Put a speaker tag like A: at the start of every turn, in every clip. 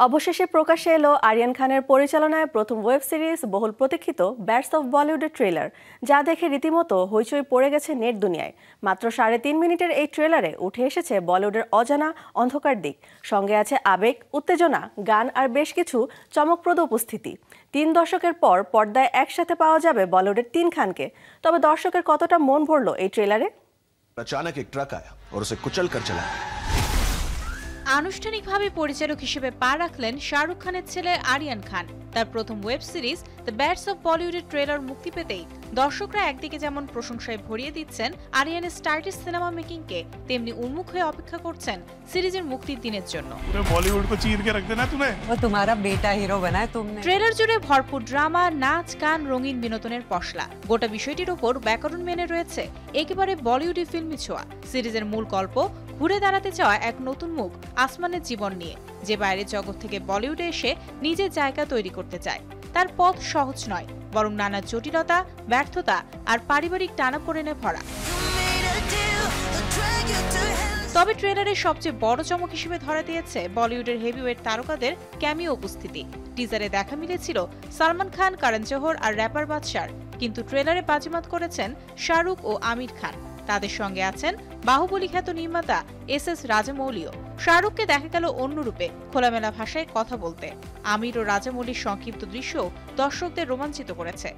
A: অবশেষে প্রকাশ্যে এলো আরিয়ান খানের পরিচালনায় প্রথম ওয়েব সিরিজ বহুল প্রতীক্ষিত ব্যাটস অফ বলিউডের ট্রেলার, যা দেখে রীতিমতো হইচই পড়ে গেছে নেট দুনিয়ায়। মাত্র 3.5 মিনিটের এই ট্রেলারে উঠে এসেছে বলিউডের অজানা অন্ধকার দিক, সঙ্গে আছে আবেগ, উত্তেজনা, গান আর বেশ কিছু চমকপ্রদ উপস্থিতি। 3 দশকের পর পর্দায় একসাথে পাওয়া যাবে বলিউডের 3 খানকে। তবে দর্শকের কতটা মন ভরল এই ট্রেলারে?
B: अचानक एक ट्रक आया और उसे कुचल कर चला।
C: আনুষ্ঠানিকভাবে পরিচালক হিসেবে পা রাখলেন শাহরুখ খানের ছেলে আরিয়ান খান। তার প্রথম web series the bats of বলিউডের ট্রেলার মুক্তি পেতেই দর্শকরা একদিকে যেমন প্রশংসায় ভরিয়ে দিচ্ছেন আরিয়ানের স্টাইলিশ সিনেমা মেকিংকে, তেমনি উন্মুখ হয়ে অপেক্ষা করছেন সিরিজের মুক্তির দিনের জন্য।
D: বলিউড কো চীর কে রাখ দেনা তুমে,
E: वो तुम्हारा बेटा हीरो बना है तुमने।
C: ট্রেলার জুড়ে ভরপুর ড্রামা, নাচ, গান, রঙিন বিনোদনের পশলা। গোটা বিষয়টির ওপর ব্যাকরণ মেনে রয়েছে একেবারে বলিউডি ফিল্মি ছোঁয়া। সিরিজের মূল গল্প ঘুরে দাঁড়াতে চাওয়া এক নতুন মুখ আসমানের জীবন নিয়ে, যে বাইরের জগৎ থেকে বলিউডে এসে নিজের জায়গা তৈরি করতে চায়। তার পথ সহজ নয়, বরং নানা জটিলতা, ব্যর্থতা আর পারিবারিক টানাপোড়েনে ভরা। তবে ট্রেলারের সবচেয়ে বড় চমক হিসেবে ধরা দিয়েছে বলিউডের হেভিওয়েট তারকাদের ক্যামিও উপস্থিতি। টিজারে দেখা মিলেছিল সালমান খান, করণ জোহর আর র্যাপার বাদশার, কিন্তু ট্রেলারে বাজিমাত করেছেন শাহরুখ ও আমির খান। তাদের সঙ্গে আছেন বাহুবলী খ্যাত নির্মাতা এস রাজামৌলিও। শাহরুখকে দেখা গেল অন্য রূপে, খোলামেলা ভাষায় কথা বলতে। আমির ও রাজামৌলির সংক্ষিপ্ত দৃশ্য দর্শকদের রোমাঞ্চিত করেছে।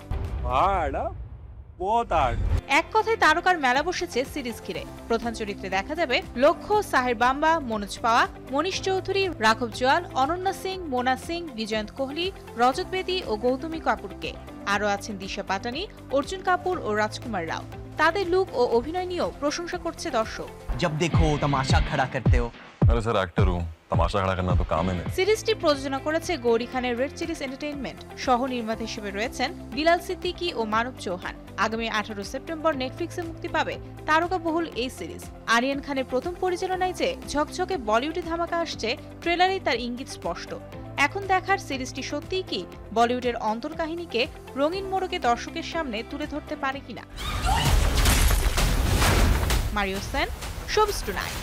C: এক কথায় তারকার মেলা বসেছে সিরিজ ঘিরে। প্রধান চরিত্রে দেখা যাবে লক্ষ্য, সাহের বাম্বা, মনোজ পাওয়া, মনীষ চৌধুরী, রাঘব জোয়াল, অনন্যা সিং, মোনা সিং, বিজয়ন্ত কোহলি, রজত বেদী ও গৌতমী কাপুরকে। আরও আছেন দিশা পাটানি, অর্জুন কাপুর ও রাজকুমার রাও। তাদের লুক ও অভিনয় নিয়েও প্রশংসা করছে দর্শক।
F: जब देखो तमाशा खड़ा करते हो।
D: अरे सर एक्टर हूं, तमाशा खड़ा करना तो काम है नहीं।
C: সিরিজটি প্রযোজনা করেছে গৌরী খানের রেড চিলিজ এন্টারটেইনমেন্ট। সহ নির্মাতা হিসেবে রয়েছেন বিলাল সিদ্দিকী ও মানব চৌহান। আগামী 18 সেপ্টেম্বর নেটফ্লিক্সে মুক্তি পাবে তারকাবহুল এই সিরিজ। আরিয়ান খানের প্রথম পরিচালনায় যে ঝকঝকে বলিউডি ধামাকা আসছে, ট্রেলারেই তার ইঙ্গিত স্পষ্ট। এখন দেখার সিরিজটি সত্যিই কি বলিউডের অন্তর্কাহিনীকে রঙিন মোড়কে দর্শকের সামনে তুলে ধরতে পারে কিনা। Mario Sen, showbiz tonight.